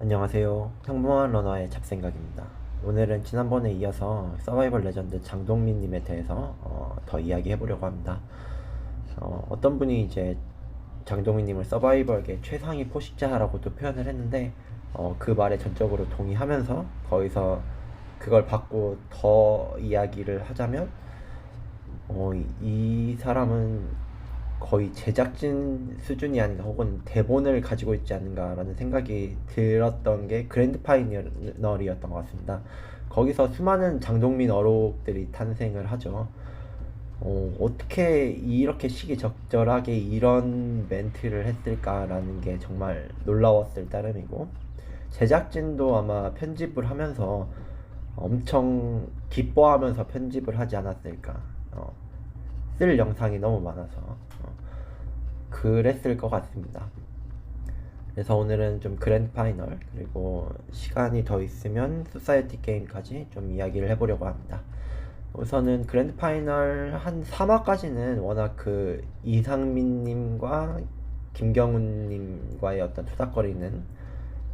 안녕하세요. 평범한 러너의 잡생각입니다. 오늘은 지난번에 이어서 서바이벌 레전드 장동민님에 대해서 더 이야기해보려고 합니다. 어떤 분이 이제 장동민님을 서바이벌계 최상위 포식자라고도 표현을 했는데 그 말에 전적으로 동의하면서 거기서 그걸 받고 더 이야기를 하자면 이 사람은 거의 제작진 수준이 아닌가 혹은 대본을 가지고 있지 않는가라는 생각이 들었던 게 그랜드 파이널이었던 것 같습니다. 거기서 수많은 장동민 어록들이 탄생을 하죠. 어떻게 이렇게 시기적절하게 이런 멘트를 했을까라는 게 정말 놀라웠을 따름이고, 제작진도 아마 편집을 하면서 엄청 기뻐하면서 편집을 하지 않았을까. 어, 쓸 영상이 너무 많아서 그랬을 것 같습니다. 그래서 오늘은 좀 그랜드 파이널 그리고 시간이 더 있으면 소사이어티 게임까지 좀 이야기를 해보려고 합니다. 우선은 그랜드 파이널 한 3화까지는 워낙 그 이상민님과 김경훈님과의 어떤 투닥거리는,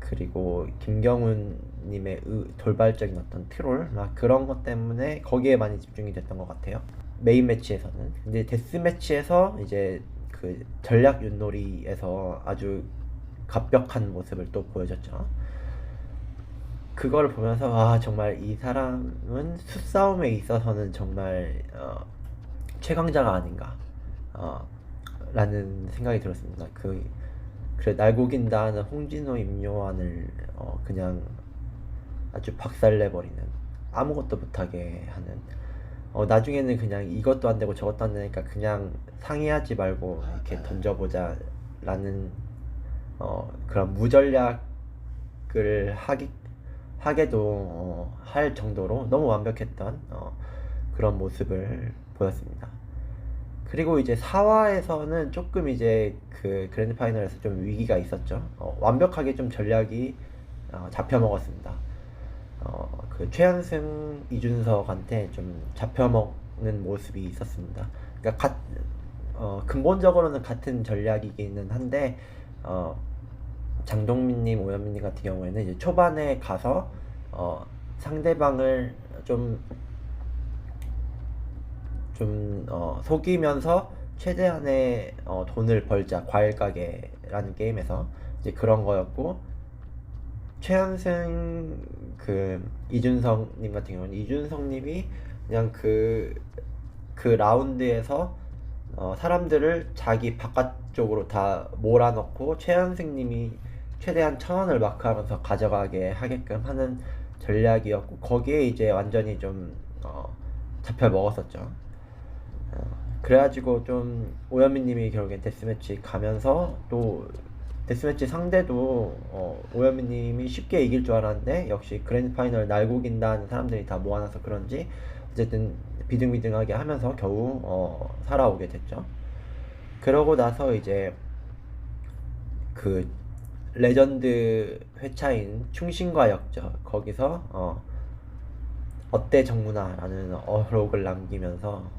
그리고 김경훈님의 돌발적인 어떤 트롤 막 그런 것 때문에 거기에 많이 집중이 됐던 것 같아요. 메인 매치에서는. 근데 데스 매치에서 이제 그 전략 윷놀이에서 아주 갑벽한 모습을 또 보여줬죠. 그걸 보면서 정말 이 사람은 수싸움에 있어서는 정말 최강자가 아닌가 라는 생각이 들었습니다. 그래 날고긴다는 홍진호 임요한을 그냥 아주 박살내버리는, 아무것도 못하게 하는, 나중에는 그냥 이것도 안 되고 저것도 안 되니까 그냥 상의하지 말고 이렇게 던져보자 라는 그런 무전략을 하게도 할 정도로 너무 완벽했던 그런 모습을 보였습니다. 그리고 이제 4화에서는 조금 이제 그 그랜드 파이널에서 좀 위기가 있었죠. 완벽하게 좀 전략이 잡혀먹었습니다. 그 최현승, 이준석한테 좀 잡혀먹는 모습이 있었습니다. 그러니까 근본적으로는 같은 전략이기는 한데 장동민님, 오현민님 같은 경우에는 이제 초반에 가서 상대방을 속이면서 최대한의 돈을 벌자, 과일 가게라는 게임에서 이제 그런 거였고, 최현승 이준성님 같은 경우는 이준성님이 그냥 그 라운드에서 사람들을 자기 바깥쪽으로 다 몰아넣고 최현승님이 최대한 1,000원을 마크하면서 가져가게 하게끔 하는 전략이었고, 거기에 이제 완전히 좀 잡혀 먹었었죠. 그래가지고 좀 오현민님이 결국엔 데스매치 가면서 또 데스매치 상대도 오현민님이 쉽게 이길 줄 알았는데 역시 그랜드 파이널 날고긴다는 사람들이 다 모아놔서 그런지 어쨌든 비등비등하게 하면서 겨우 살아오게 됐죠. 그러고 나서 이제 그 레전드 회차인 충신과 역적, 거기서 어때 정문아라는 어록을 남기면서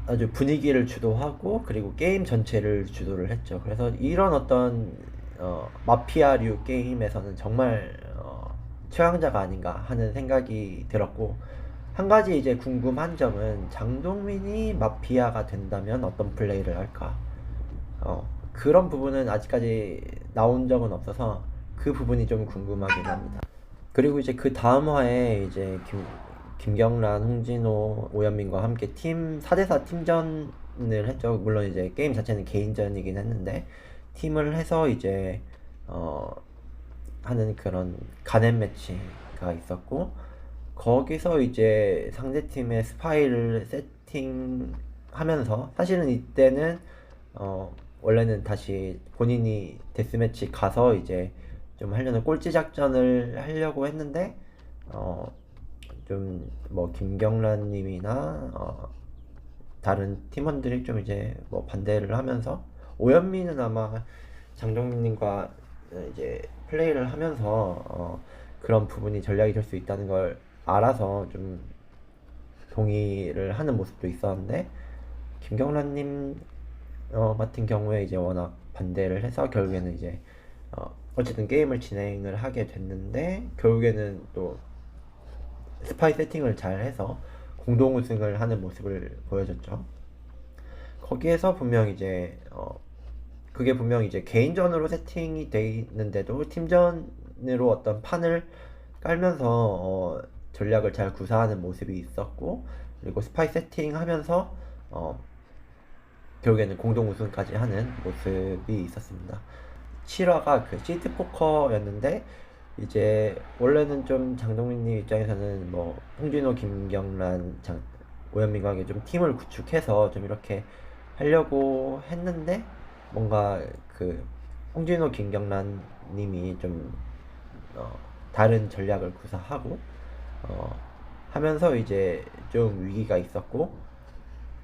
아주 분위기를 주도하고 그리고 게임 전체를 주도를 했죠. 그래서 이런 어떤 마피아류 게임에서는 정말 최강자가 아닌가 하는 생각이 들었고, 한 가지 이제 궁금한 점은 장동민이 마피아가 된다면 어떤 플레이를 할까? 그런 부분은 아직까지 나온 적은 없어서 그 부분이 좀 궁금하긴 합니다. 그리고 이제 그 다음 화에 이제 김경란, 홍진호, 오현민과 함께 4대4 팀전을 했죠. 물론 이제 게임 자체는 개인전이긴 했는데 팀을 해서 이제 하는 그런 가넷 매치가 있었고, 거기서 이제 상대팀의 스파이를 세팅하면서, 사실은 이때는 원래는 다시 본인이 데스매치 가서 이제 좀 하려는 꼴찌 작전을 하려고 했는데 좀 뭐 김경란님이나 다른 팀원들이 좀 이제 뭐 반대를 하면서, 오현민은 아마 장동민님과 이제 플레이를 하면서 그런 부분이 전략이 될 수 있다는 걸 알아서 좀 동의를 하는 모습도 있었는데, 김경란님 같은 경우에 이제 워낙 반대를 해서 결국에는 이제 어쨌든 게임을 진행을 하게 됐는데 결국에는 또 스파이 세팅을 잘 해서 공동 우승을 하는 모습을 보여줬죠. 거기에서 분명 이제 그게 분명 이제 개인전으로 세팅이 돼 있는데도 팀전으로 어떤 판을 깔면서 전략을 잘 구사하는 모습이 있었고, 그리고 스파이 세팅하면서 결국에는 공동 우승까지 하는 모습이 있었습니다. 7화가 그 시트 포커였는데 이제 원래는 좀 장동민님 입장에서는 뭐 홍진호, 김경란, 오현민과 함께 좀 팀을 구축해서 좀 이렇게 하려고 했는데 뭔가 그 홍진호, 김경란 님이 좀 어, 다른 전략을 구사하고 어, 하면서 이제 좀 위기가 있었고,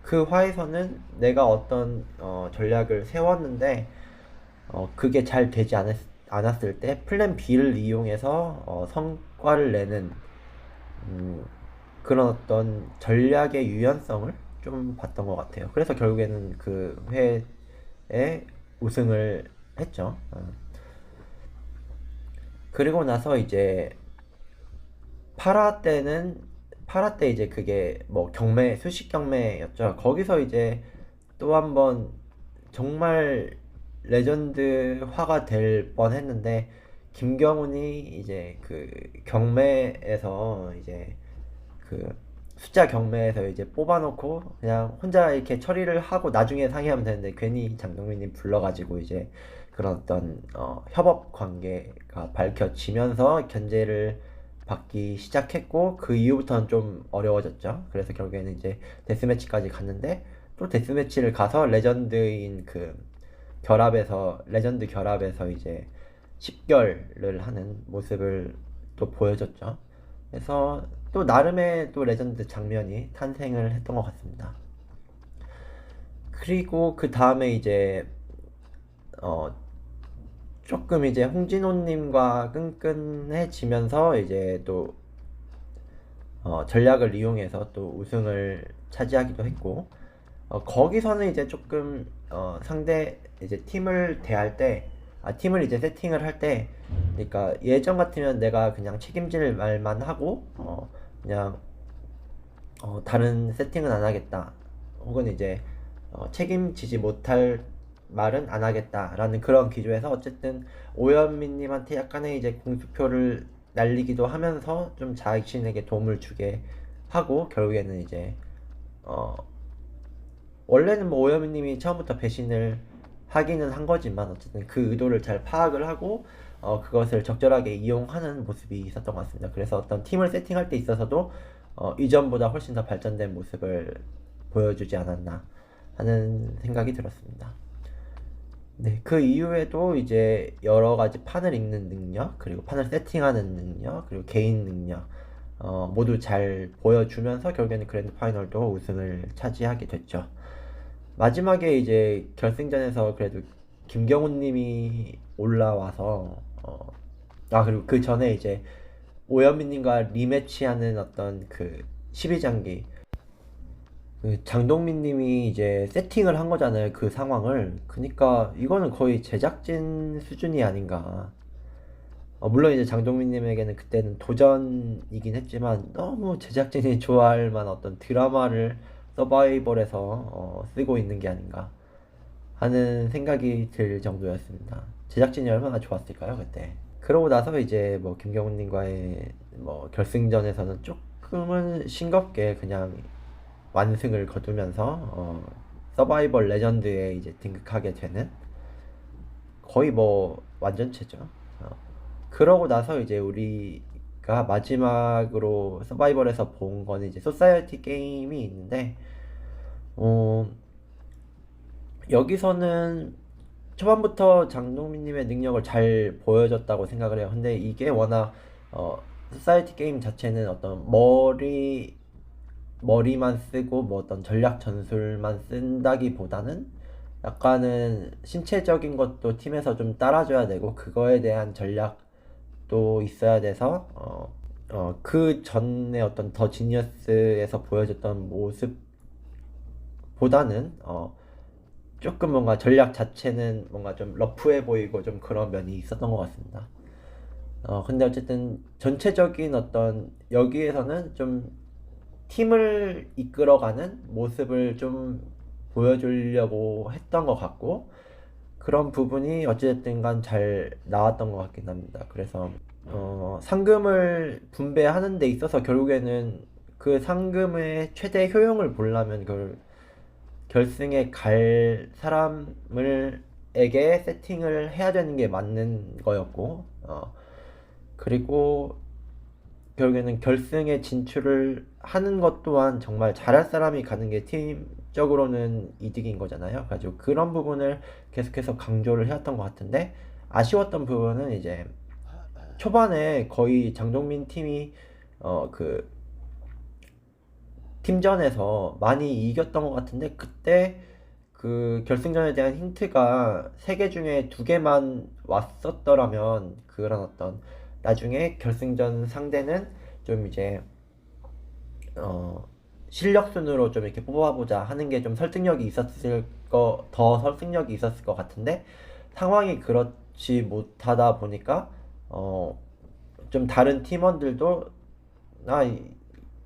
그 화에서는 내가 어떤 전략을 세웠는데 그게 잘 되지 않았을 때 플랜 B를 이용해서 성과를 내는 음, 그런 어떤 전략의 유연성을 좀 봤던 것 같아요. 그래서 결국에는 그 회에 우승을 했죠. 그리고 나서 이제 8화 때는 8화 때 이제 그게 뭐 경매 수식 경매였죠. 거기서 이제 또 한 번 정말 레전드화가 될 뻔했는데 김경훈이 이제 그 경매에서 이제 그 숫자 경매에서 이제 뽑아놓고 그냥 혼자 이렇게 처리를 하고 나중에 상의하면 되는데 괜히 장동민님 불러가지고 이제 그런 어떤 협업 관계가 밝혀지면서 견제를 받기 시작했고, 그 이후부터는 좀 어려워졌죠. 그래서 결국에는 이제 데스매치까지 갔는데 또 데스매치를 가서 레전드인 그 결합에서 레전드 결합에서 이제 10결을 하는 모습을 또 보여줬죠. 그래서 또 나름의 또 레전드 장면이 탄생을 했던 것 같습니다. 그리고 그 다음에 이제 어 조금 이제 홍진호님과 끈끈해지면서 이제 또 전략을 이용해서 또 우승을 차지하기도 했고, 거기서는 이제 조금 상대 이제 팀을 대할 때, 팀을 이제 세팅을 할 때, 그러니까 예전 같으면 내가 그냥 책임질 말만 하고 그냥 다른 세팅은 안 하겠다, 혹은 이제 책임지지 못할 말은 안 하겠다라는 그런 기조에서 어쨌든 오현민님한테 약간의 이제 공수표를 날리기도 하면서 좀 자신에게 도움을 주게 하고, 결국에는 이제 어 원래는 뭐 오현민님이 처음부터 배신을 하기는 한 거지만 어쨌든 그 의도를 잘 파악을 하고 그것을 적절하게 이용하는 모습이 있었던 것 같습니다. 그래서 어떤 팀을 세팅할 때 있어서도 이전보다 훨씬 더 발전된 모습을 보여주지 않았나 하는 생각이 들었습니다. 네, 그 이후에도 이제 여러 가지 판을 읽는 능력, 그리고 판을 세팅하는 능력, 그리고 개인 능력, 모두 잘 보여주면서 결국에는 그랜드 파이널도 우승을 차지하게 됐죠. 마지막에 이제 결승전에서 그래도 김경훈 님이 올라와서, 그리고 그 전에 이제 오현민 님과 리매치하는 어떤 그 12장기, 그 장동민 님이 이제 세팅을 한 거잖아요, 그 상황을. 그니까 이거는 거의 제작진 수준이 아닌가. 물론 이제 장동민 님에게는 그때는 도전이긴 했지만 너무 제작진이 좋아할 만한 어떤 드라마를 서바이벌에서 쓰고 있는 게 아닌가 하는 생각이 들 정도였습니다. 제작진이 얼마나 좋았을까요, 그때. 그러고 나서 이제 뭐 김경훈 님과의 뭐 결승전에서는 조금은 싱겁게 그냥 완승을 거두면서 서바이벌 레전드에 이제 등극하게 되는 거의 뭐 완전체죠. 그러고 나서 이제 우리가 마지막으로 서바이벌에서 본 거는 이제 소사이어티 게임이 있는데, 어, 여기서는 초반부터 장동민님의 능력을 잘 보여줬다고 생각을 해요. 근데 이게 워낙 소사이어티 게임 자체는 어떤 머리만 쓰고 뭐 어떤 전략 전술만 쓴다기보다는 약간은 신체적인 것도 팀에서 좀 따라줘야 되고 그거에 대한 전략도 있어야 돼서 그 전에 어떤 더 지니어스에서 보여줬던 모습보다는 조금 뭔가 전략 자체는 뭔가 좀 러프해 보이고 좀 그런 면이 있었던 것 같습니다. 근데 어쨌든 전체적인 어떤 여기에서는 좀 팀을 이끌어가는 모습을 좀 보여주려고 했던 것 같고, 그런 부분이 어찌됐든 간 잘 나왔던 것 같긴 합니다. 그래서 상금을 분배하는 데 있어서 결국에는 그 상금의 최대 효용을 보려면 결승에 갈 사람을 에게 세팅을 해야 되는 게 맞는 거였고, 그리고 결국에는 결승에 진출을 하는 것 또한 정말 잘할 사람이 가는 게 팀적으로는 이득인 거잖아요. 가지고 그런 부분을 계속해서 강조를 해왔던 것 같은데, 아쉬웠던 부분은 이제 초반에 거의 장동민 팀이 그 팀전에서 많이 이겼던 것 같은데, 그때 그 결승전에 대한 힌트가 3개 중에 2개만 왔었더라면 그런 어떤 나중에 결승전 상대는 좀 이제 어 실력 순으로 좀 이렇게 뽑아보자 하는 게 좀 설득력이 있었을 더 설득력이 있었을 것 같은데, 상황이 그렇지 못하다 보니까 좀 다른 팀원들도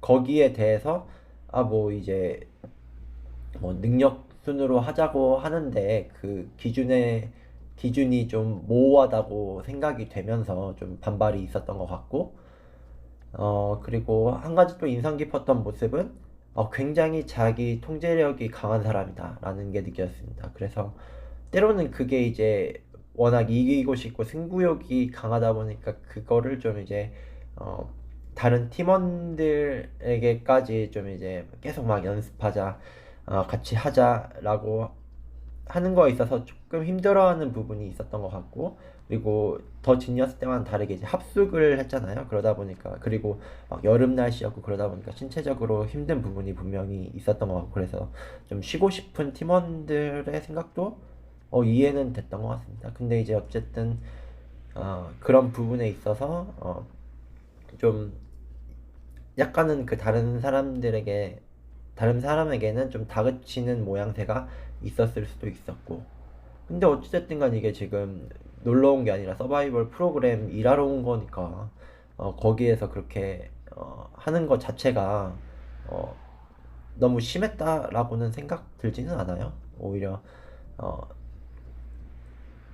거기에 대해서 뭐 이제 뭐 능력 순으로 하자고 하는데 그 기준이 좀 모호하다고 생각이 되면서 좀 반발이 있었던 것 같고, 그리고 한 가지 또 인상 깊었던 모습은 굉장히 자기 통제력이 강한 사람이다 라는 게 느껴졌습니다. 그래서 때로는 그게 이제 워낙 이기고 싶고 승부욕이 강하다 보니까 그거를 좀 이제 어, 다른 팀원들에게까지 좀 이제 계속 막 연습하자, 같이 하자라고 하는 거에 있어서 조금 힘들어하는 부분이 있었던 것 같고, 그리고 더 지니어스 때와는 다르게 이제 합숙을 했잖아요. 그러다 보니까, 그리고 막 여름 날씨였고 그러다 보니까 신체적으로 힘든 부분이 분명히 있었던 것 같고, 그래서 좀 쉬고 싶은 팀원들의 생각도 이해는 됐던 것 같습니다. 근데 이제 어쨌든 그런 부분에 있어서 좀 약간은 그 다른 사람에게는 좀 다그치는 모양새가 있었을 수도 있었고, 근데 어찌됐든 간 이게 지금 놀러 온 게 아니라 서바이벌 프로그램 일하러 온 거니까 거기에서 그렇게 하는 것 자체가 어, 너무 심했다라고는 생각 들지는 않아요. 오히려 어,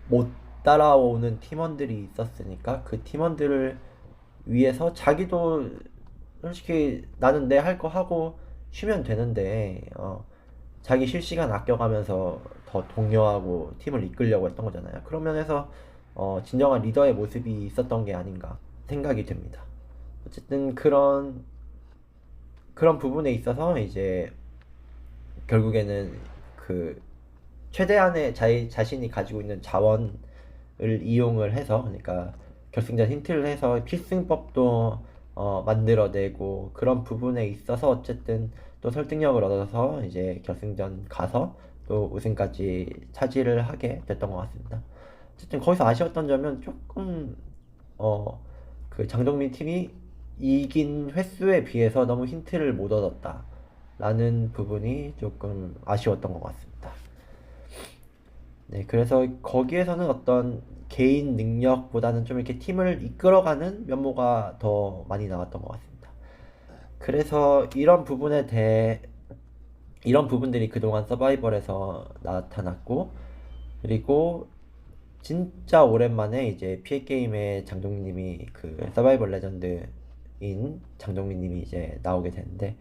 못 따라오는 팀원들이 있었으니까 그 팀원들을 위해서 자기도 솔직히 나는 내 할 거 하고 쉬면 되는데 자기 실시간 아껴가면서 더 독려하고 팀을 이끌려고 했던 거잖아요. 그런 면에서 진정한 리더의 모습이 있었던 게 아닌가 생각이 됩니다. 어쨌든 그런 부분에 있어서 이제 결국에는 그 최대한의 자신이 가지고 있는 자원을 이용을 해서, 그러니까 결승전 힌트를 해서 필승법도 만들어내고, 그런 부분에 있어서 어쨌든 또 설득력을 얻어서 이제 결승전 가서 또 우승까지 차지를 하게 됐던 것 같습니다. 어쨌든 거기서 아쉬웠던 점은 조금 그 장동민 팀이 이긴 횟수에 비해서 너무 힌트를 못 얻었다 라는 부분이 조금 아쉬웠던 것 같습니다. 네, 그래서 거기에서는 어떤 개인 능력보다는 좀 이렇게 팀을 이끌어가는 면모가 더 많이 나왔던 것 같습니다. 그래서 이런 부분들이 그동안 서바이벌에서 나타났고, 그리고 진짜 오랜만에 이제 피해 게임의 장동민님이 그 서바이벌 레전드인 장동민님이 이제 나오게 되는데,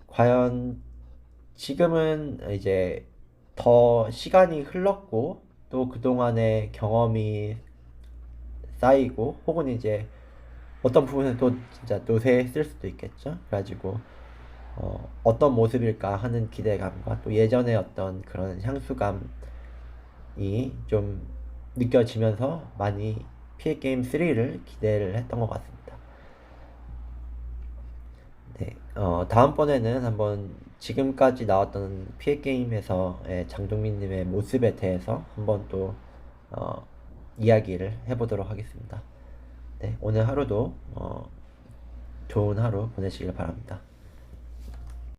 과연 지금은 이제 더 시간이 흘렀고 또 그동안의 경험이 쌓이고, 혹은 이제 어떤 부분은 또 진짜 노쇠했을 수도 있겠죠. 그래가지고 어떤 모습일까 하는 기대감과 또 예전의 어떤 그런 향수감이 좀 느껴지면서 많이 피해 게임 3를 기대를 했던 것 같습니다. 네, 다음번에는 한번 지금까지 나왔던 피해 게임에서의 장동민님의 모습에 대해서 한번 또 어, 이야기를 해보도록 하겠습니다. 네, 오늘 하루도 좋은 하루 보내시길 바랍니다.